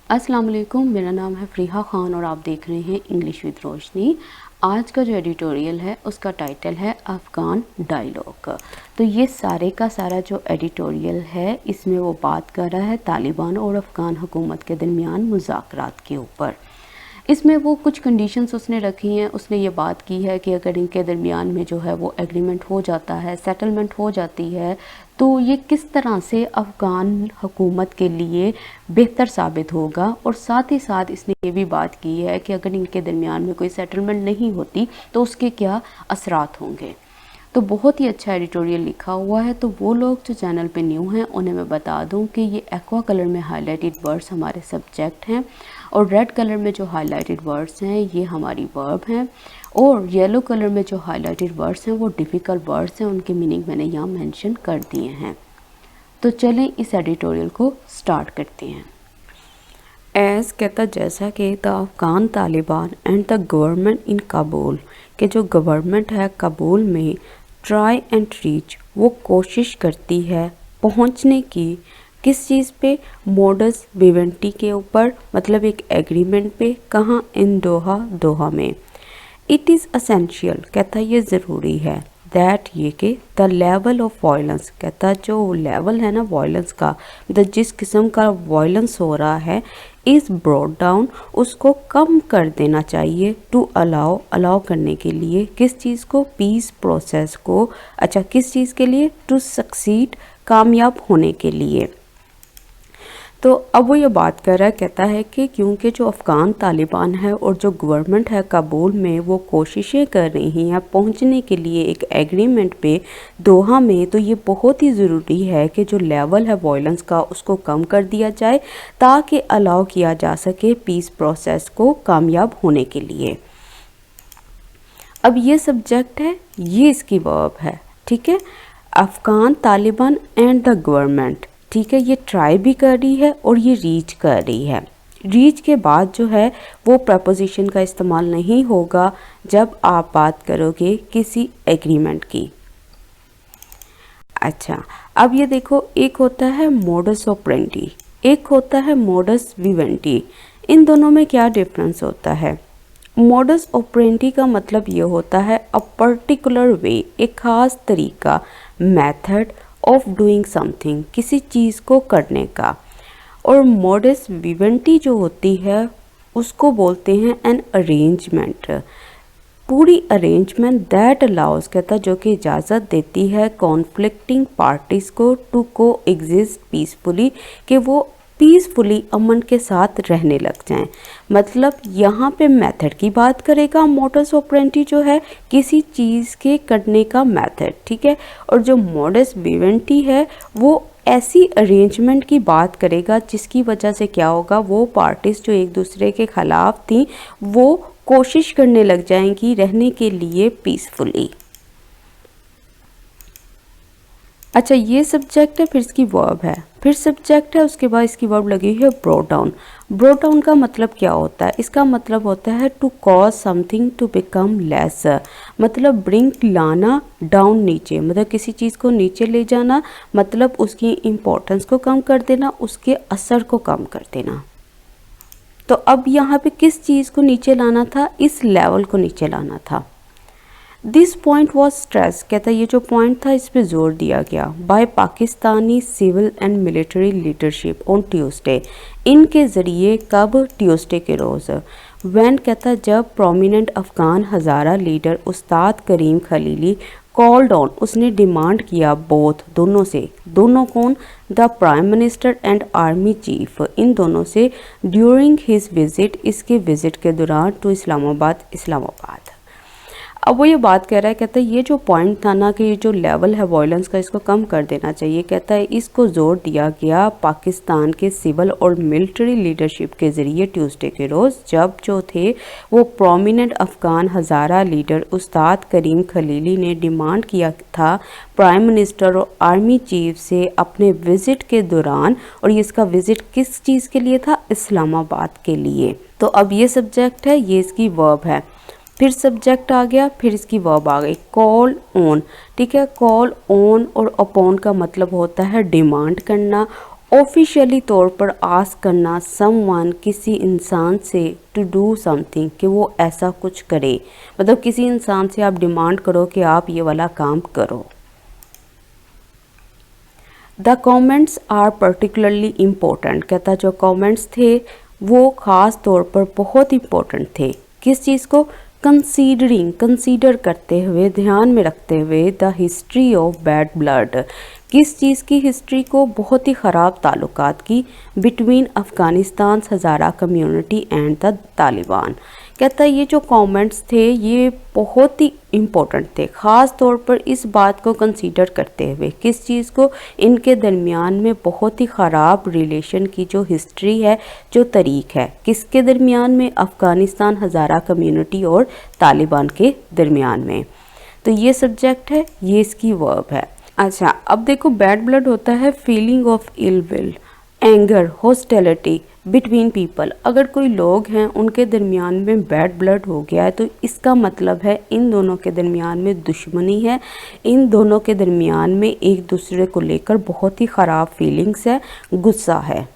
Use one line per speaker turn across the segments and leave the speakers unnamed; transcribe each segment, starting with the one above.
अस्सलाम वालेकुम, मेरा नाम है फ़रीहा ख़ान और आप देख रहे हैं इंग्लिश विद रोशनी। आज का जो एडिटोरियल है उसका टाइटल है अफ़गान डायलॉग। तो ये सारे का सारा जो एडिटोरियल है इसमें वो बात कर रहा है तालिबान और अफ़गान हुकूमत के दरमियान मुज़ाकरात के ऊपर। इसमें वो कुछ कंडीशंस उसने रखी हैं। उसने ये बात की है कि अगर इनके दरमियान में जो है वो एग्रीमेंट हो जाता है, सेटलमेंट हो जाती है, तो ये किस तरह से अफ़गान हुकूमत के लिए बेहतर साबित होगा। और साथ ही साथ इसने ये भी बात की है कि अगर इनके दरमियान में कोई सेटलमेंट नहीं होती तो उसके क्या असरात होंगे। तो बहुत ही अच्छा एडिटोरियल लिखा हुआ है। तो वो लोग जो चैनल पे न्यू हैं उन्हें मैं बता दूं कि ये एक्वा कलर में हाईलाइटेड वर्ड्स हमारे सब्जेक्ट हैं और रेड कलर में जो हाईलाइटेड वर्ड्स हैं ये हमारी वर्ब हैं और येलो कलर में जो हाईलाइटेड वर्ड्स हैं वो डिफ़िकल्ट वर्ड्स हैं। उनके मीनिंग मैंने यहाँ मेंशन कर दिए हैं। तो चलें इस एडिटोरियल को स्टार्ट करते हैं। एज़ कहता जैसा कि the Afghan Taliban and the government in Kabul के जो गवर्नमेंट है काबुल में ट्राई एंड रीच वो कोशिश करती है पहुंचने की किस चीज़ पे, मोडस विवेंटी के ऊपर, मतलब एक एग्रीमेंट पे। कहाँ? इन दोहा में। इट इज़ असेंशियल कहता ये ज़रूरी है दैट ये कि द लेवल ऑफ वायलेंस कहता जो लेवल है ना वायलेंस का, मतलब जिस किस्म का वायलेंस हो रहा है, इज़ ब्रॉट डाउन उसको कम कर देना चाहिए। टू अलाउ करने के लिए किस चीज़ को? पीस प्रोसेस को। अच्छा, किस चीज़ के लिए? टू सक्सीड कामयाब होने के लिए। तो अब वो ये बात कर रहा है, कहता है कि क्योंकि जो अफ़गान तालिबान है और जो गवर्नमेंट है काबुल में वो कोशिशें कर रही हैं पहुंचने के लिए एक एग्रीमेंट पे दोहा में, तो ये बहुत ही ज़रूरी है कि जो लेवल है वायलेंस का उसको कम कर दिया जाए ताकि अलाउ किया जा सके पीस प्रोसेस को कामयाब होने के लिए। अब ये सब्जेक्ट है, ये इसकी वर्ब है, ठीक है। Afghan Taliban and the government, ठीक है, ये ट्राई भी कर रही है और ये रीच कर रही है। रीच के बाद जो है वो प्रपोजिशन का इस्तेमाल नहीं होगा जब आप बात करोगे किसी एग्रीमेंट की। अच्छा, अब ये देखो, एक होता है मोडस ऑपरेंडी, एक होता है मोडस विवेंटी। इन दोनों में क्या डिफरेंस होता है? मोडस ऑपरेंडी का मतलब ये होता है अ पर्टिकुलर वे, एक ख़ास तरीका, मेथड ऑफ डूइंग समथिंग, किसी चीज़ को करने का। और मोडस विवेंटी जो होती है उसको बोलते हैं एन अरेंजमेंट, पूरी अरेंजमेंट दैट अलाउज कहता जो कि इजाज़त देती है कॉन्फ्लिक्टिंग पार्टीज़ को टू को एग्जिस्ट पीसफुली, कि वो पीसफुली अमन के साथ रहने लग जाएं। मतलब यहाँ पे मेथड की बात करेगा मोडस ऑपरेंडी जो है किसी चीज़ के करने का मेथड, ठीक है। और जो मोडस विवेंटी है वो ऐसी अरेंजमेंट की बात करेगा जिसकी वजह से क्या होगा, वो पार्टीज जो एक दूसरे के ख़िलाफ़ थी वो कोशिश करने लग जाएंगी रहने के लिए पीसफुली। अच्छा, ये सब्जेक्ट है, फिर इसकी वर्ब है, फिर सब्जेक्ट है, उसके बाद इसकी वर्ब लगी हुई है ब्रॉट डाउन। ब्रॉट डाउन का मतलब क्या होता है? इसका मतलब होता है to cause something to become less, मतलब ब्रिंग लाना डाउन नीचे, मतलब किसी चीज़ को नीचे ले जाना, मतलब उसकी इम्पोर्टेंस को कम कर देना, उसके असर को कम कर देना। तो अब यहाँ पे किस चीज़ को नीचे लाना था? इस लेवल को नीचे लाना था। दिस पॉइंट वॉज स्ट्रेस कहता है ये जो पॉइंट था इस पे जोर दिया गया by Pakistani civil and military leadership on Tuesday, इनके ज़रिए। कब? ट्यूसडे के रोज़। वैन कहता जब prominent Afghan Hazara leader Ustad Karim Khalili called on उसने डिमांड किया बोथ दोनों से, दोनों कौन? The prime minister and army chief, इन दोनों से ड्यूरिंग हिज विज़िट, इसके विज़िट के दौरान, टू इस्लामाबाद। अब वो ये बात कह रहा है, कहता है ये जो पॉइंट था ना कि ये जो लेवल है वायलेंस का इसको कम कर देना चाहिए, कहता है इसको जोर दिया गया पाकिस्तान के सिविल और मिलिट्री लीडरशिप के ज़रिए ट्यूसडे के रोज़, जब जो थे वो prominent Afghan Hazara leader Ustad Karim Khalili ने डिमांड किया था प्राइम मिनिस्टर और आर्मी चीफ से अपने विज़िट के दौरान। और ये इसका विज़िट किस चीज़ के लिए था? इस्लामाबाद के लिए। तो अब ये सब्जेक्ट है, ये इसकी वर्ब है, फिर सब्जेक्ट आ गया, फिर इसकी वर्ब आ गई कॉल ऑन, ठीक है। कॉल ऑन और अपॉन का मतलब होता है डिमांड करना ऑफिशियली तौर पर आस्क करना समवन किसी इंसान से टू डू समथिंग कि वो ऐसा कुछ करे, मतलब किसी इंसान से आप डिमांड करो कि आप ये वाला काम करो। The comments are particularly important, कहता जो कमेंट्स थे वो ख़ास तौर पर बहुत इम्पोर्टेंट थे। किस चीज़ को? कंसीडर करते हुए, ध्यान में रखते हुए the history of bad blood, किस चीज़ की हिस्ट्री को? बहुत ही ख़राब ताल्लुकात की between Afghanistan Hazara community and the Taliban. कहता है ये जो कमेंट्स थे ये बहुत ही इम्पोर्टेंट थे, ख़ास तौर पर इस बात को कंसीडर करते हुए। किस चीज़ को? इनके दरमियान में बहुत ही ख़राब रिलेशन की जो हिस्ट्री है, जो तारीख है, किसके दरमियान में? अफ़गानिस्तान हज़ारा कम्युनिटी और तालिबान के दरमियान में। तो ये सब्जेक्ट है, ये इसकी वर्ब है। अच्छा, अब देखो बैड ब्लड होता है feeling of ill will, anger, hostility between people. अगर कोई लोग हैं उनके दरमियान में बैड ब्लड हो गया है तो इसका मतलब है इन दोनों के दरमियान में दुश्मनी है, इन दोनों के दरमियान में एक दूसरे को लेकर बहुत ही ख़राब फीलिंग्स है, गुस्सा है।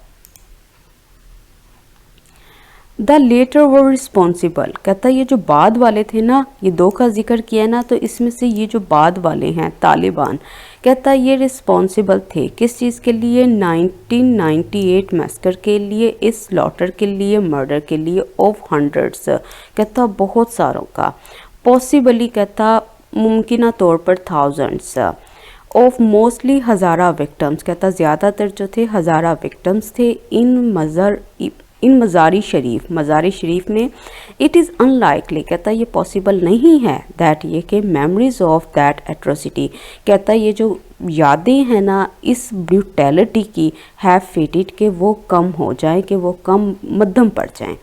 द लेटर वर रिस्पॉन्सिबल, कहता है ये जो बाद वाले थे ना, ये दो का जिक्र किया ना, तो इसमें से ये जो बाद वाले हैं तालिबान, कहता है ये रिस्पॉन्सिबल थे किस चीज़ के लिए? 1998 मैस्कर के लिए, इस स्लॉटर के लिए, मर्डर के लिए ऑफ हंड्रेड्स, कहता बहुत सारों का, पॉसिबली कहता मुमकिन तौर पर thousands, of mostly Hazara victims, कहता ज़्यादातर जो थे हज़ारा विक्टम्स थे इन मज़ारी शरीफ में। इट इज़ अनलाइकली, कहता ये पॉसिबल नहीं है दैट ये कि मेमोरीज ऑफ दैट एट्रोसिटी, कहता ये जो यादें हैं ना इस ब्रूटैलिटी की, हैव फेटेड के वो कम हो जाएं, कि वो कम मध्यम पड़ जाएं।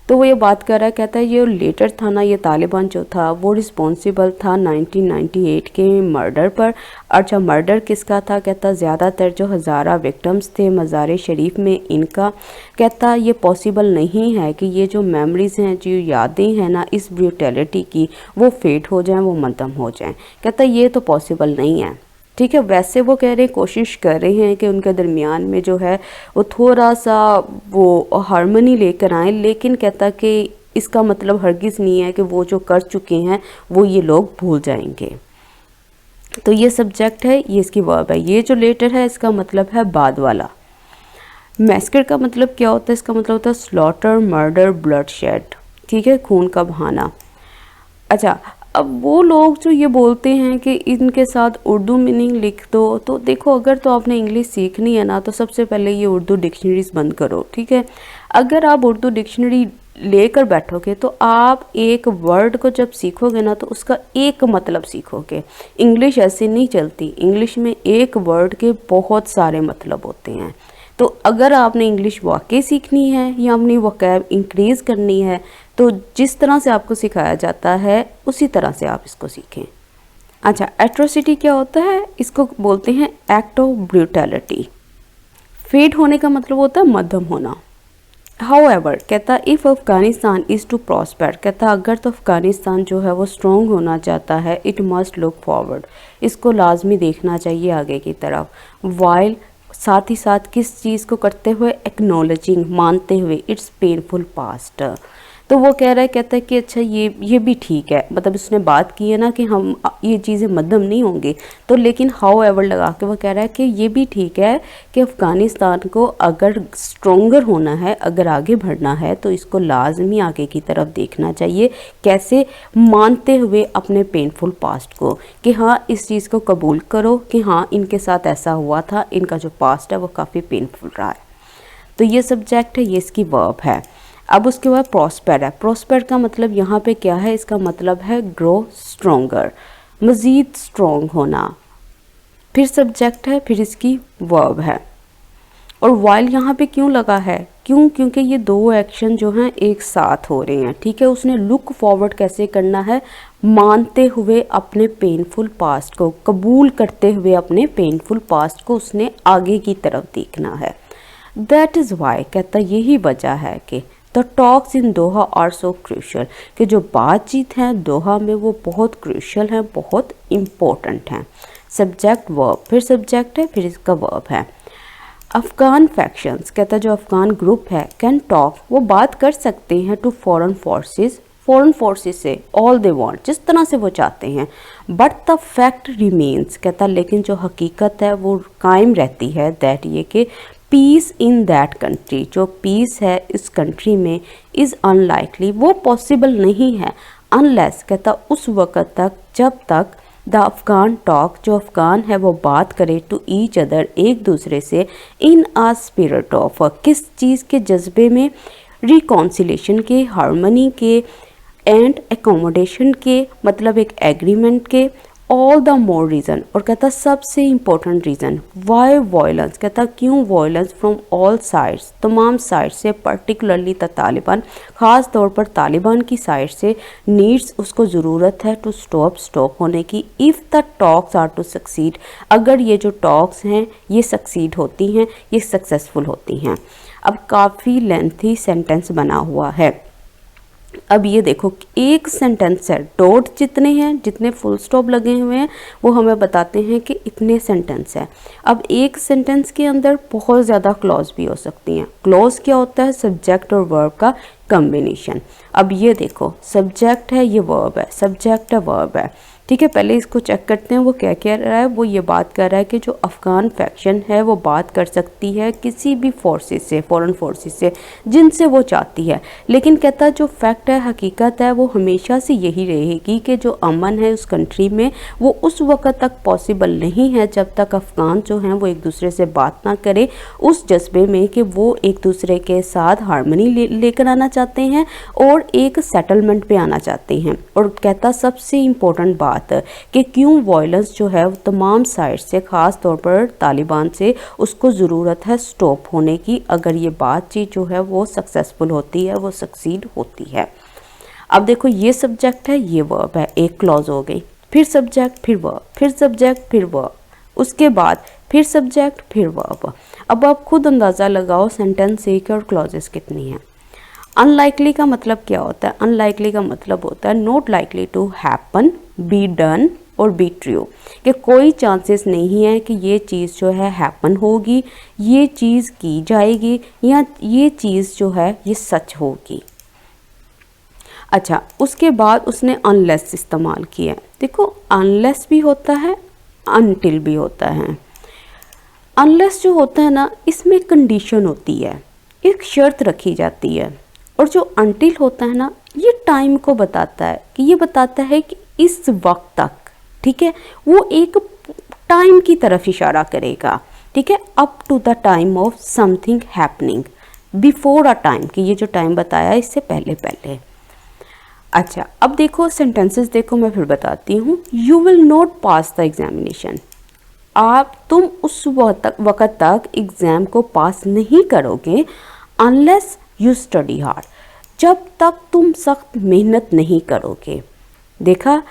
तो वो ये बात कर रहा है, कहता है ये लेटर था ना, ये तालिबान जो था वो रिस्पॉन्सिबल था 1998 के मर्डर पर। अच्छा, मर्डर किसका था? कहता ज़्यादातर जो हज़ारा विक्टम्स थे मज़ार शरीफ में इनका। कहता ये पॉसिबल नहीं है कि ये जो मेमोरीज़ हैं, जो यादें हैं ना इस ब्रूटैलिटी की, वो फेड हो जाएं, वो मद्धम हो जाएं। कहता ये तो पॉसिबल नहीं है। ठीक है, वैसे वो कह रहे हैं, कोशिश कर रहे हैं कि उनके दरमियान में जो है वो थोड़ा सा वो हार्मनी लेकर आए, लेकिन कहता कि इसका मतलब हरगिज़ नहीं है कि वो जो कर चुके हैं वो ये लोग भूल जाएंगे। तो ये सब्जेक्ट है, ये इसकी वर्ब है। ये जो लेटर है इसका मतलब है बाद वाला। मैस्कर का मतलब क्या होता है? इसका मतलब होता है स्लॉटर, मर्डर, ब्लड शेड, ठीक है, खून का बहाना। अच्छा, अब वो लोग जो ये बोलते हैं कि इनके साथ उर्दू मीनिंग लिख दो, तो देखो अगर तो आपने इंग्लिश सीखनी है ना तो सबसे पहले ये उर्दू डिक्शनरीज बंद करो। ठीक है, अगर आप उर्दू डिक्शनरी लेकर बैठोगे तो आप एक वर्ड को जब सीखोगे ना तो उसका एक मतलब सीखोगे। इंग्लिश ऐसे नहीं चलती, इंग्लिश में एक वर्ड के बहुत सारे मतलब होते हैं। तो अगर आपने इंग्लिश वाकई सीखनी है या अपनी वोकैब इंक्रीज़ करनी है तो जिस तरह से आपको सिखाया जाता है उसी तरह से आप इसको सीखें। अच्छा, एट्रोसिटी क्या होता है? इसको बोलते हैं एक्ट ऑफ ब्रूटैलिटी। फेड होने का मतलब होता है मध्यम होना। हाउएवर, कहता if Afghanistan is to prosper, कहता अगर तो अफ़गानिस्तान जो है वो स्ट्रॉन्ग होना चाहता है, इट मस्ट लुक फॉरवर्ड, इसको लाजमी देखना चाहिए आगे की तरफ। वाइल, साथ ही साथ किस चीज़ को करते हुए? एक्नॉलेजिंग, मानते हुए इट्स पेनफुल पास्ट। तो वो कह रहा है, कहता है कि अच्छा ये भी ठीक है, मतलब उसने बात की है ना कि हम ये चीज़ें मध्यम नहीं होंगे, तो लेकिन हाउ एवर लगा के वो कह रहा है कि ये भी ठीक है कि अफ़गानिस्तान को अगर स्ट्रॉन्गर होना है, अगर आगे बढ़ना है तो इसको लाजमी आगे की तरफ देखना चाहिए। कैसे? मानते हुए अपने पेनफुल पास्ट को, कि हाँ इस चीज़ को कबूल करो कि हाँ इनके साथ ऐसा हुआ था, इनका जो पास्ट है वो काफ़ी पेनफुल रहा है। तो ये सब्जेक्ट है, ये इसकी वर्ब है। अब उसके बाद प्रॉस्पर है। प्रॉस्पर का मतलब यहाँ पे क्या है? इसका मतलब है ग्रो स्ट्रोंगर, मज़ीद स्ट्रॉन्ग होना। फिर सब्जेक्ट है, फिर इसकी वर्ब है। और वाइल यहाँ पे क्यों लगा है? क्योंकि ये दो एक्शन जो हैं एक साथ हो रहे हैं। ठीक है, उसने लुक फॉरवर्ड कैसे करना है? मानते हुए अपने पेनफुल पास्ट को, कबूल करते हुए अपने पेनफुल पास्ट को उसने आगे की तरफ देखना है। दैट इज़ वाई, कहता यही वजह है कि the talks in Doha are so crucial, कि जो बातचीत है दोहा में वो बहुत क्रूशल हैं, बहुत इम्पोर्टेंट हैं। सब्जेक्ट वर्ब, फिर सब्जेक्ट है, फिर इसका वर्ब है। अफ़गान फैक्शंस, कहता है जो अफ़गान ग्रुप है, कैन टॉक, वो बात कर सकते हैं, टू फॉरेन फोर्सेस से, ऑल दे वांट, जिस तरह से वो चाहते हैं, बट द फैक्ट रिमेन्स, कहता लेकिन जो हकीकत है वो कायम रहती है, दैट ये कि पीस इन दैट कंट्री, जो पीस है इस कंट्री में, इज़ अनलाइकली, वो पॉसिबल नहीं है, अनलेस, कहता उस वक़्त तक जब तक द अफ़गान टॉक, जो अफ़गान है वो बात करे, टू ईच अदर, एक दूसरे से, इन आ स्पिरिट ऑफ, किस चीज़ के जज्बे में, रिकॉन्सिलेशन के, हार्मनी के, एंड एकोमोडेशन के, मतलब एक एग्रीमेंट के, ऑल द मोर रीज़न, और कहता सबसे इम्पोर्टेंट रीज़न, वाई वायलेंस, कहता क्यों वायलेंस, फ्रॉम ऑल साइड्स, तमाम साइड से, पर्टिकुलरली द तालिबान, ख़ास तौर पर तालिबान की साइड से, नीड्स, उसको ज़रूरत है, टू स्टॉप होने की, if the talks are to succeed, अगर ये जो टॉक्स हैं ये सक्सीड होती हैं, ये सक्सेसफुल होती हैं। अब काफ़ी लेंथी सेंटेंस बना हुआ है। अब ये देखो एक सेंटेंस है, डॉट जितने हैं, जितने फुल स्टॉप लगे हुए हैं वो हमें बताते हैं कि इतने सेंटेंस है। अब एक सेंटेंस के अंदर बहुत ज़्यादा क्लॉज भी हो सकती हैं। क्लॉज क्या होता है? सब्जेक्ट और वर्ब का कॉम्बिनेशन। अब ये देखो सब्जेक्ट है, ये वर्ब है, सब्जेक्ट है, वर्ब है, ठीक है। पहले इसको चेक करते हैं वो क्या कह रहा है। वो ये बात कर रहा है कि जो अफ़गान फैक्शन है वो बात कर सकती है किसी भी फोर्सेस से, फॉरेन फोर्सेस से, जिनसे वो चाहती है, लेकिन कहता जो फैक्ट है, हकीकत है, वो हमेशा से यही रहेगी कि जो अमन है उस कंट्री में वो उस वक़्त तक पॉसिबल नहीं है जब तक अफ़गान जो हैं वो एक दूसरे से बात ना करें, उस जज्बे में कि वो एक दूसरे के साथ हार्मनी लेकर आना चाहते हैं और एक सेटलमेंट पे आना चाहते हैं। और कहता सबसे इम्पोर्टेंट बात कि क्यों वायलेंस जो है वो तमाम साइड से, ख़ास तौर पर तालिबान से, उसको ज़रूरत है स्टॉप होने की, अगर ये बातचीत जो है वो सक्सेसफुल होती है, वो सक्सीड होती है। अब देखो ये सब्जेक्ट है, ये वर्ब है, एक क्लॉज हो गई, फिर सब्जेक्ट, फिर वर्ब, फिर सब्जेक्ट, फिर वर्ब, उसके बाद फिर सब्जेक्ट, फिर वर्ब। अब आप खुद अंदाज़ा लगाओ सेंटेंस एक और क्लॉजेस कितनी हैं। अनलाइकली का मतलब क्या होता है? अनलाइकली का मतलब होता है not likely to happen, be done और बी ट्रू, कि कोई चांसेस नहीं है कि ये चीज़ जो है हैपन होगी, ये चीज़ की जाएगी, या ये चीज़ जो है ये सच होगी। अच्छा, उसके बाद उसने अनलेस इस्तेमाल किया है। देखो अनलेस भी होता है, अनटिल भी होता है। अनलेस जो होता है ना, इसमें कंडीशन होती है, एक शर्त रखी जाती है, और जो अनटिल होता है ना, ये टाइम को बताता है, कि ये बताता है कि इस वक्त तक, ठीक है, वो एक टाइम की तरफ इशारा करेगा, ठीक है, up to the time of something happening, before a time, कि ये जो टाइम बताया इससे पहले पहले। अच्छा, अब देखो सेंटेंसेस देखो, मैं फिर बताती हूँ। You will not pass the examination, तुम उस वक़्त तक एग्ज़ाम को पास नहीं करोगे, अनलेस यू स्टडी हार्ड, जब तक तुम सख्त मेहनत नहीं करोगे। देखा,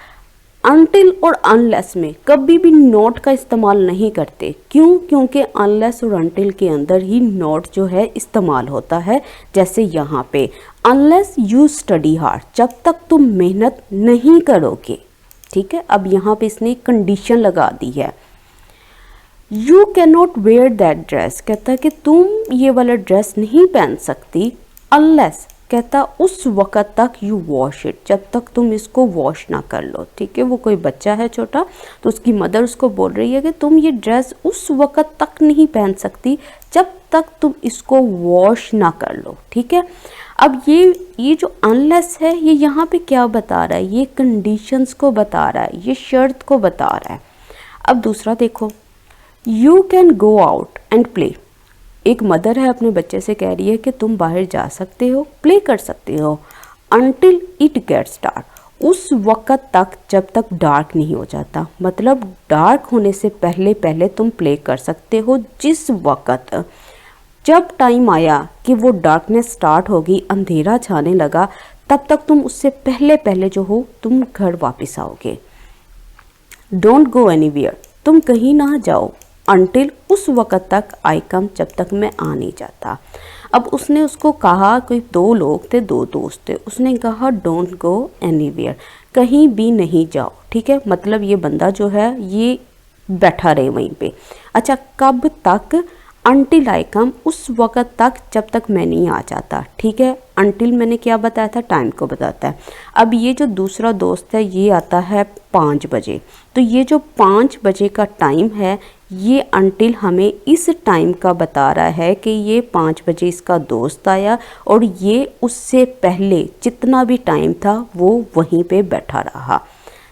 अनटिल और अनलेस में कभी भी नॉट का इस्तेमाल नहीं करते। क्यों? क्योंकि अनलेस और अनटिल के अंदर ही नॉट जो है इस्तेमाल होता है। जैसे यहाँ पे अनलेस यू स्टडी हार्ड, जब तक तुम मेहनत नहीं करोगे, ठीक है। अब यहाँ पे इसने कंडीशन लगा दी है, you can not wear that dress, कहता है कि तुम ये वाला ड्रेस नहीं पहन सकती, अनलेस, कहता उस वक़्त तक यू वॉश इट, जब तक तुम इसको वॉश ना कर लो, ठीक है। वो कोई बच्चा है छोटा, तो उसकी मदर उसको बोल रही है कि तुम ये ड्रेस उस वक़्त तक नहीं पहन सकती जब तक तुम इसको वॉश ना कर लो, ठीक है। अब ये जो अनलेस है, ये यहाँ पे क्या बता रहा है? ये कंडीशंस को बता रहा है, ये शर्त को बता रहा है। अब दूसरा देखो, you can go out and play, एक मदर है अपने बच्चे से कह रही है कि तुम बाहर जा सकते हो, प्ले कर सकते हो, अनटिल इट गेट्स डार्क, उस वक़्त तक जब तक डार्क नहीं हो जाता, मतलब डार्क होने से पहले पहले तुम प्ले कर सकते हो। जिस वक़्त जब टाइम आया कि वो डार्कनेस स्टार्ट होगी, अंधेरा छाने लगा, तब तक तुम उससे पहले पहले जो हो तुम घर वापस आओगे। डोंट गो एनीवेयर, तुम कहीं ना जाओ, अनटिल, उस वक़्त तक, आई कम, जब तक मैं आ नहीं जाता। अब उसने उसको कहा, कोई दो लोग थे, दो दोस्त थे, उसने कहा डोंट गो एनीवेयर, कहीं भी नहीं जाओ, ठीक है। मतलब ये बंदा जो है ये बैठा रहे वहीं पे। अच्छा, कब तक? अनटिल आई कम, उस वक़्त तक जब तक मैं नहीं आ जाता, ठीक है। अनटिल मैंने क्या बताया था, टाइम को बताता है। अब ये जो दूसरा दोस्त है ये आता है 5 बजे, तो ये जो 5 बजे का टाइम है ये अनटिल हमें इस टाइम का बता रहा है कि ये 5 बजे इसका दोस्त आया और ये उससे पहले जितना भी टाइम था वो वहीं पे बैठा रहा।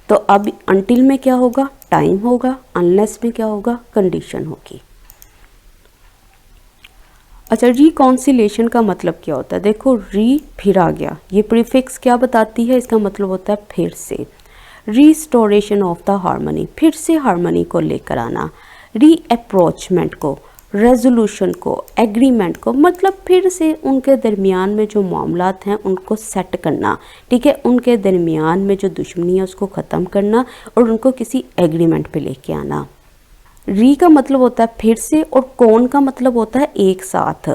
तो अब अनटिल में क्या होगा, टाइम होगा, अनलेस में क्या होगा, कंडीशन होगी। अच्छा, रिकॉन्सिलेशन का मतलब क्या होता है, देखो री फिर आ गया, ये प्रीफिक्स क्या बताती है, इसका मतलब होता है फिर से। रिस्टोरेशन ऑफ द हार्मनी, फिर से हार्मनी को लेकर आना। रीअप्रोचमेंट को, रेजोल्यूशन को, एग्रीमेंट को, मतलब फिर से उनके दरमियान में जो मामलात हैं उनको सेट करना, ठीक है। उनके दरमियान में जो दुश्मनी है उसको ख़त्म करना और उनको किसी एग्रीमेंट पे लेके आना। री का मतलब होता है फिर से और कौन का मतलब होता है एक साथ।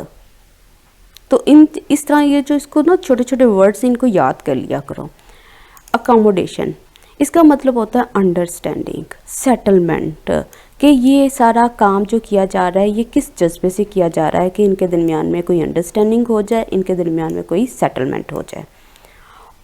तो इस तरह ये जो इसको ना छोटे छोटे वर्ड्स इनको याद कर लिया करो। अकोमोडेशन, इसका मतलब होता है अंडरस्टैंडिंग, सेटलमेंट, कि ये सारा काम जो किया जा रहा है ये किस जज्बे से किया जा रहा है कि इनके दरमियान में कोई अंडरस्टैंडिंग हो जाए, इनके दरमियान में कोई सेटलमेंट हो जाए।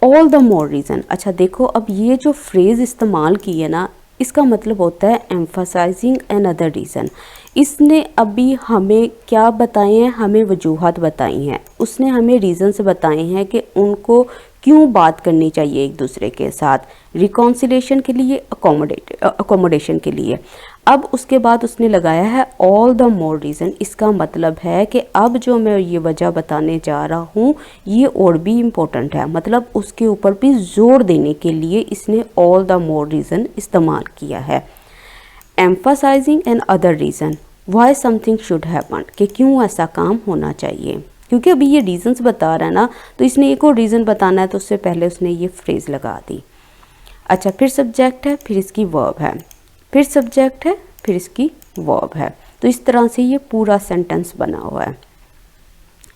ऑल द मोर रीज़न, अच्छा देखो अब ये जो फ्रेज़ इस्तेमाल की है ना, इसका मतलब होता है एम्फसाइजिंग एन अदर रीज़न। इसने अभी हमें क्या बताए हैं, हमें वजूहत बताई हैं, उसने हमें रीज़न्स बताए हैं कि उनको क्यों बात करनी चाहिए एक दूसरे के साथ, रिकॉन्सिलेशन के लिए, अकोमोडेशन के लिए। अब उसके बाद उसने लगाया है ऑल द मोर रीज़न, इसका मतलब है कि अब जो मैं ये वजह बताने जा रहा हूँ ये और भी इम्पोर्टेंट है, मतलब उसके ऊपर भी जोर देने के लिए इसने ऑल द मोर रीज़न इस्तेमाल किया है। Emphasizing another reason why something should happen, कि क्यों ऐसा काम होना चाहिए, क्योंकि अभी ये रीज़न्स बता रहा है ना, तो इसने एक और रीज़न बताना है तो उससे पहले उसने ये फ्रेज़ लगा दी। अच्छा, फिर सब्जेक्ट है, फिर इसकी वर्ब है, फिर सब्जेक्ट है, फिर इसकी वर्ब है। तो इस तरह से ये पूरा सेंटेंस बना हुआ है।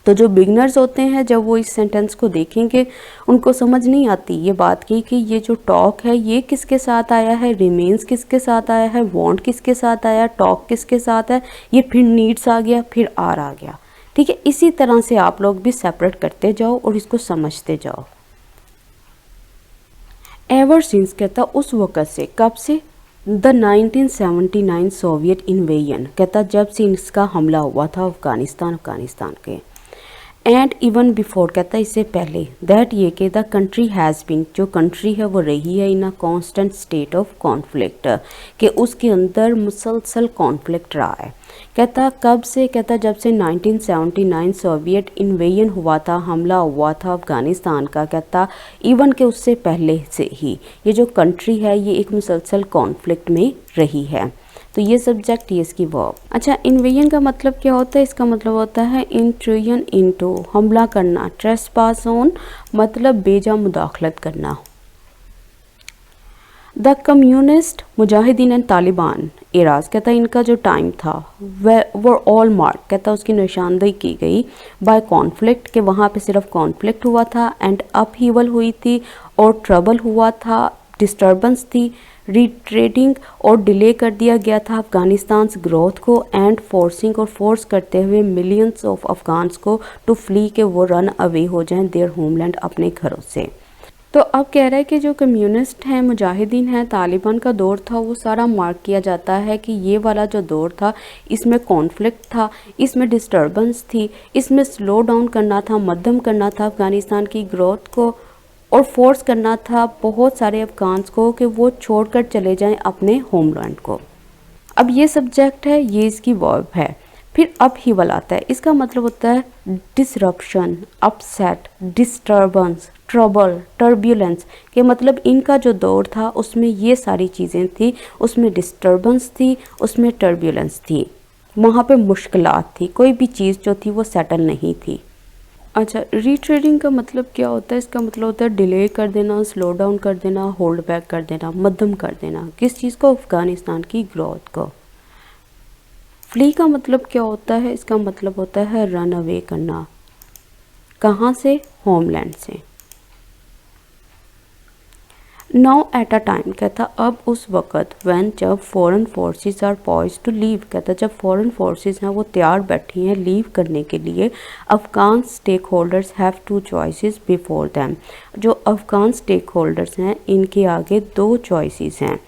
तो जो बिगनर्स होते हैं जब वो इस सेंटेंस को देखेंगे उनको समझ नहीं आती ये बात की कि ये जो टॉक है ये किसके साथ आया है, रिमेन्स किसके साथ आया है, वांट किसके साथ आया, टॉक किसके साथ है, ये फिर नीड्स आ गया, फिर आर आ गया, ठीक है। इसी तरह से आप लोग भी सेपरेट करते जाओ और इसको समझते जाओ। एवर सिंस कहता उस वक़्त से, कब से, द 1979 सोवियत इन्वेजन, कहता जब से इसका हमला हुआ था अफ़गानिस्तान के। एंड इवन बिफोर, कहता इससे पहले, दैट ये कि द कंट्री हैज़ बीन, जो कंट्री है वो रही है in a constant state of conflict, कि उसके अंदर मुसलसल कॉन्फ्लिक्ट रहा है। कहता कब से, कहता जब से 1979 सोवियत इन्वेजन हुआ था, हमला हुआ था अफ़गानिस्तान का, कहता इवन के उससे पहले से ही ये जो कंट्री है ये एक मुसलसल कॉन्फ्लिक्ट में रही है। तो ये सब्जेक्ट, ये इसकी वर्ब। अच्छा, इन्वेजन का मतलब क्या होता है, इसका मतलब होता है इंट्रूजन इनटू, हमला करना, ट्रेसपास ऑन मतलब बेजा मुदाखलत करना। The communist, Mujahideen and Taliban eras, कहता इनका जो टाइम था वो ऑल मार्क, कहता उसकी निशानदेही की गई बाय कॉन्फ्लिक्ट, के वहाँ पे सिर्फ कॉन्फ्लिक्ट हुआ था, एंड अपहीवल हुई थी और ट्रबल हुआ था, डिस्टर्बेंस थी, रिट्रेडिंग और डिले कर दिया गया था अफ़गानिस्तान ग्रोथ को, एंड फोर्सिंग और फोर्स करते हुए मिलियंस ऑफ अफ़गान्स को टू फ्ली, के वो रन अवे हो जाएं देयर होमलैंड, अपने घरों से। तो अब कह रहा है कि जो कम्युनिस्ट हैं, मुजाहिदीन हैं, तालिबान का दौर था, वो सारा मार्क किया जाता है कि ये वाला जो दौर था इसमें कॉन्फ्लिक्ट था, इसमें डिस्टर्बेंस थी, इसमें स्लो डाउन करना था, मध्यम करना था अफ़गानिस्तान की ग्रोथ को, और फोर्स करना था बहुत सारे अफ़गान्स को कि वो छोड़कर चले जाएं अपने होमलैंड को। अब ये सब्जेक्ट है, ये इसकी वर्ब है। फिर अपहीवल आता है, इसका मतलब होता है disruption, upset, disturbance, trouble, turbulence, के मतलब इनका जो दौर था उसमें ये सारी चीज़ें थी, उसमें डिस्टर्बेंस थी, उसमें टर्बुलेंस थी, वहाँ पे मुश्किलात थी, कोई भी चीज़ जो थी वो सेटल नहीं थी। अच्छा, रीट्रेडिंग का मतलब क्या होता है, इसका मतलब होता है डिले कर देना, स्लो डाउन कर देना, होल्ड बैक कर देना, मध्यम कर देना, किस चीज़ को, अफ़गानिस्तान की ग्रोथ को। फ्ली का मतलब क्या होता है, इसका मतलब होता है रन अवे करना, कहाँ से, होमलैंड से। नाउ एट अ टाइम, कहता अब उस वक़्त, व्हेन जब foreign forces are poised to leave, कहता जब फॉरेन फोर्सेस हैं वो तैयार बैठी हैं लीव करने के लिए, Afghan stakeholders have two choices before them, जो अफ़गान स्टेक होल्डर्स हैं इनके आगे दो चॉइसेस हैं।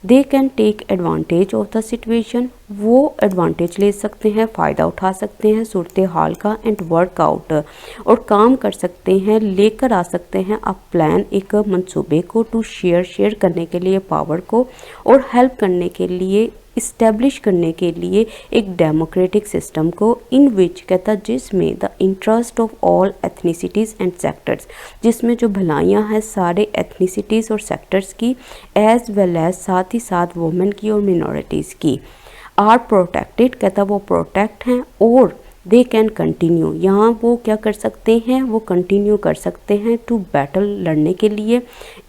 They can take advantage of the situation, वो एडवांटेज ले सकते हैं, फ़ायदा उठा सकते हैं सूरत हाल का, एंड वर्कआउट, और काम कर सकते हैं, लेकर आ सकते हैं अब प्लान, एक मंसूबे को, टू शेयर करने के लिए पावर को, और हेल्प करने के लिए, इस्टेब्लिश करने के लिए एक डेमोक्रेटिक सिस्टम को, इन विच, कहता जिसमें the interest of all ethnicities and sectors, जिसमें जो भलाइयाँ हैं सारे एथनिसिटीज़ और सेक्टर्स की, एज वेल एज साथ ही साथ वुमेन की और मिनॉरिटीज़ की, आर प्रोटेक्टेड, कहता वो प्रोटेक्ट हैं, और दे कैन कंटिन्यू, यहाँ वो क्या कर सकते हैं, वो कंटिन्यू कर सकते हैं, टू बैटल, लड़ने के लिए,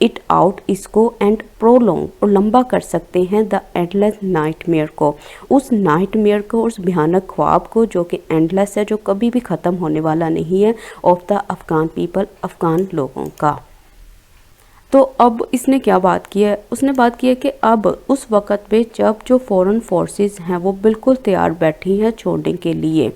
इट आउट, इसको, एंड प्रोलॉन्ग, और लंबा कर सकते हैं, द एंडलेस नाइटमेयर को, उस नाइटमेयर को, उस भयानक ख्वाब को जो कि एंडलेस है, जो कभी भी ख़त्म होने वाला नहीं है, of the Afghan people, Afghan लोगों का। तो अब इसने क्या बात की है, उसने बात की है कि अब उस वक़्त पे जब जो फॉरेन फोर्सेस हैं वो बिल्कुल तैयार बैठी हैं छोड़ने के लिए,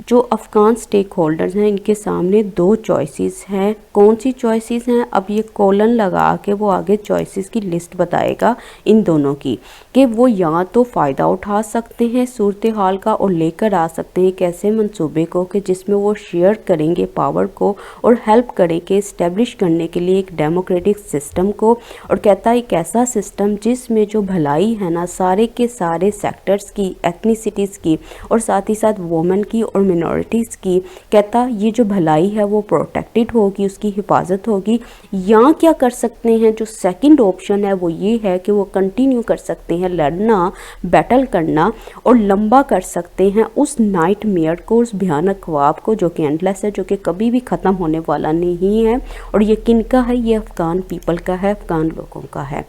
जो अफ़गान स्टेक होल्डर्स हैं इनके सामने दो चॉइसेस हैं। कौन सी चॉइसेस हैं, अब ये कोलन लगा के वो आगे चॉइसेस की लिस्ट बताएगा इन दोनों की, कि वो या तो फ़ायदा उठा सकते हैं सूरत हाल का और लेकर आ सकते हैं एक ऐसे मंसूबे को कि जिसमें वो शेयर करेंगे पावर को और हेल्प करेंगे इस्टेब्लिश करने के लिए एक डेमोक्रेटिक सिस्टम को, और कहता है एक ऐसा सिस्टम जिसमें जो भलाई है ना सारे के सारे सेक्टर्स की, एथनिसिटीज़ की, और साथ ही साथ वुमेन की और मिनॉरिटीज़ की, कहता ये जो भलाई है वो प्रोटेक्टेड होगी, उसकी हिफाजत होगी। या क्या कर सकते हैं, जो सेकंड ऑप्शन है वो ये है कि वो कंटिन्यू कर सकते हैं लड़ना, बैटल करना, और लंबा कर सकते हैं उस नाइटमेयर को, उस भयानक ख्वाब को जो कि एंडलेस है, जो कि कभी भी ख़त्म होने वाला नहीं है। और ये किन का है, ये अफ़गान पीपल का है, अफ़गान लोगों का है।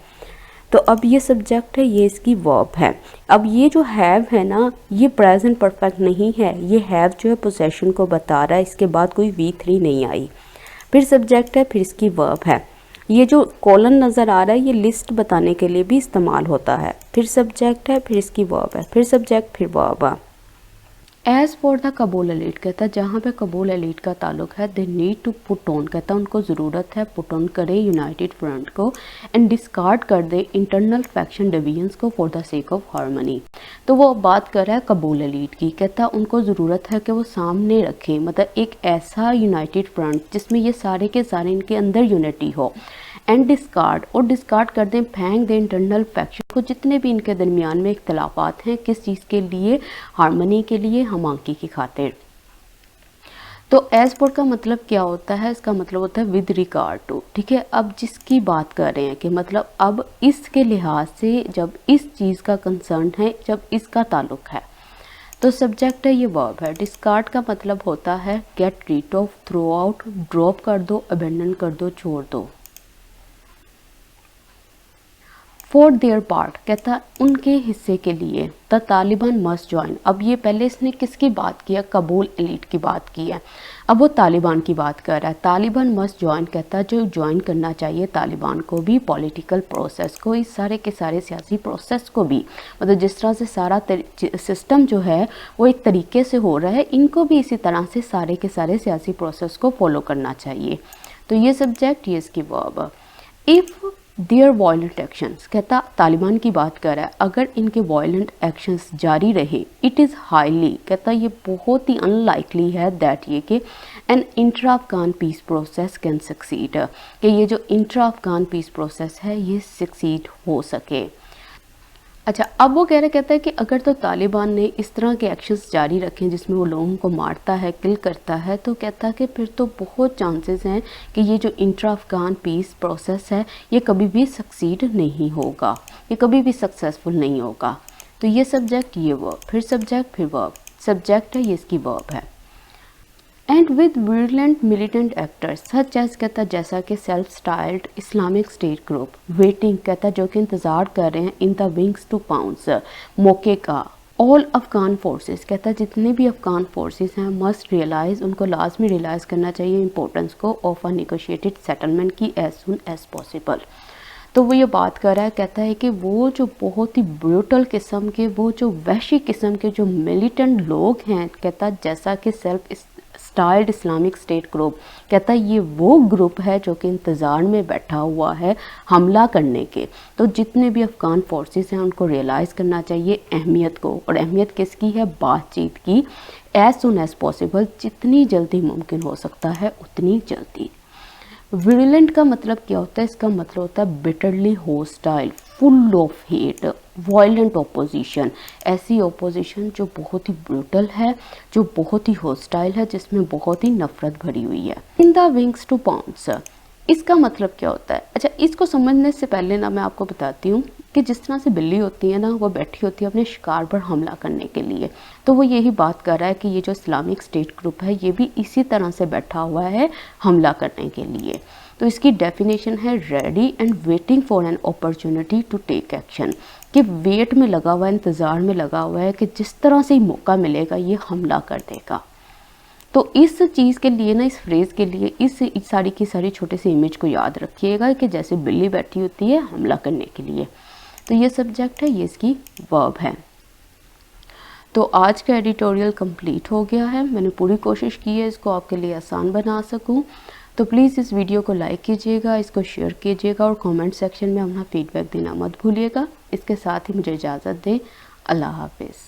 तो अब ये सब्जेक्ट है, ये इसकी वर्ब है। अब ये जो हैव है ना, ये प्रेजेंट परफेक्ट नहीं है, ये हैव जो है पोजेशन को बता रहा है, इसके बाद कोई V3 नहीं आई। फिर सब्जेक्ट है, फिर इसकी वर्ब है। ये जो कॉलन नज़र आ रहा है ये लिस्ट बताने के लिए भी इस्तेमाल होता है। फिर सब्जेक्ट है, फिर इसकी वर्ब है, फिर सब्जेक्ट, फिर वर्ब है। As for the Kabul elite, कहता जहाँ पे कबूल एलिट का ताल्लुक है, they need to put on, कहता उनको ज़रूरत है पुट ऑन करे यूनाइटेड फ्रंट को, एंड डिस्कार्ड कर दे इंटरनल फैक्शन डिवीजन्स को for the sake of harmony. तो वो बात कर रहा है कबूल एलिट की, कहता उनको ज़रूरत है कि वो सामने रखें, मतलब एक ऐसा यूनाइटेड फ्रंट जिसमें ये सारे के सारे इनके अंदर यूनिटी हो, एंड डिस्कार्ड, और डिस्कार्ड कर दें, फेंक दें इंटरनल फैक्शन को, जितने भी इनके दरमियान में इख्तलाफात हैं, किस चीज़ के लिए, हार्मनी के लिए, हमाकी की खातिर। तो एज पर का मतलब क्या होता है, इसका मतलब होता है विद रिगार्ड टू, ठीक है। अब जिसकी बात कर रहे हैं कि मतलब अब इसके लिहाज से जब इस चीज़ का कंसर्न है, जब इसका ताल्लुक है, तो सब्जेक्ट है, ये वर्ब है। डिस्कार्ड का मतलब होता है get rid of, throw out, drop कर दो, अबेंडन कर दो, छोड़ दो। फॉर देयर पार्ट, कहता उनके हिस्से के लिए, द तालिबान मस्ट ज्वाइन। अब ये पहले इसने किसकी बात किया, कबूल एलिट की बात की है, अब वो तालिबान की बात कर रहा है। तालिबान मस्ट ज्वाइन, कहता जो ज्वाइन करना चाहिए तालिबान को भी पॉलिटिकल प्रोसेस को, इस सारे के सारे सियासी प्रोसेस को भी, मतलब जिस तरह से सारा सिस्टम जो है वो एक तरीके से हो रहा है, इनको भी इसी तरह से सारे के सारे सियासी प्रोसेस को फॉलो करना चाहिए। तो ये सब्जेक्ट, ये इसकी verb. If there violent actions, कहता तालिबान की बात कर रहा है, अगर इनके वायलेंट एक्शंस जारी रहे, इट इज़ हाईली, कहता ये बहुत ही अनलाइकली है दैट ये कि an intra Afghan peace process can succeed, कि ये जो इंट्रा अफगान पीस प्रोसेस है ये सक्सीड हो सके। अच्छा, अब वो कहता है कि अगर तो तालिबान ने इस तरह के एक्शंस जारी रखें जिसमें वो लोगों को मारता है, किल करता है, तो कहता है कि फिर तो बहुत चांसेस हैं कि ये जो इंट्रा अफगान पीस प्रोसेस है ये कभी भी सक्सीड नहीं होगा, ये कभी भी सक्सेसफुल नहीं होगा। तो ये सब्जेक्ट, ये वर्ब, फिर सब्जेक्ट, फिर वर्ब। सब्जेक्ट है, ये इसकी वर्ब है। And with vigilant militant actors such as, कहता जैसा कि self styled Islamic State group, waiting, कहता जो कि इंतज़ार कर रहे हैं, in the wings to pounce, मौके का, ऑल अफगान फोर्सेस, कहता जितने भी अफगान फोर्सेस हैं मस्ट रियलाइज़, उनको लाजमी रियलाइज़ करना चाहिए इंपॉर्टेंस को ऑफ अ नेगोशिएटेड सेटलमेंट की एज सुन एज पॉसिबल। तो वो ये बात कर रहा है, कहता है कि वो जो बहुत ही ब्रूटल किस्म के, वो जो वहशी किस्म के जो मिलिटेंट लोग हैं, कहता जैसा कि self styled Islamic State group, कहता है ये वो ग्रुप है जो कि इंतज़ार में बैठा हुआ है हमला करने के। तो जितने भी अफ़गान फोर्सेस हैं उनको रियलाइज़ करना चाहिए अहमियत को, और अहमियत किसकी है? बातचीत की। एज सुन एज़ पॉसिबल, जितनी जल्दी मुमकिन हो सकता है उतनी जल्दी। विरुलेंट का मतलब क्या होता है? इसका मतलब होता है bitterly hostile, full of hate, violent opposition. ऐसी ओपोजिशन जो बहुत ही ब्रूटल है, जो बहुत ही होस्टाइल है, जिसमें बहुत ही नफरत भरी हुई है। In the wings to pounce, इसका मतलब क्या होता है? अच्छा, इसको समझने से पहले ना मैं आपको बताती हूँ कि जिस तरह से बिल्ली होती है ना, वो बैठी होती है अपने शिकार पर हमला करने के लिए, तो वो यही बात कर रहा है कि ये जो इस्लामिक स्टेट ग्रुप है ये भी इसी तरह से बैठा हुआ है हमला करने के लिए। तो इसकी डेफिनेशन है ready and waiting for an opportunity to take action, कि वेट में लगा हुआ है, इंतज़ार में लगा हुआ है कि जिस तरह से ही मौका मिलेगा ये हमला कर देगा। तो इस चीज़ के लिए ना, इस फ्रेज़ के लिए इस सारी की सारी छोटे से इमेज को याद रखिएगा कि जैसे बिल्ली बैठी होती है हमला करने के लिए। तो ये सब्जेक्ट है, ये इसकी वर्ब है। तो आज का एडिटोरियल कंप्लीट हो गया है। मैंने पूरी कोशिश की है इसको आपके लिए आसान बना सकूं। तो प्लीज़ इस वीडियो को लाइक कीजिएगा, इसको शेयर कीजिएगा और कमेंट सेक्शन में अपना फीडबैक देना मत भूलिएगा। इसके साथ ही मुझे इजाज़त दें। अल्लाह हाफिज़।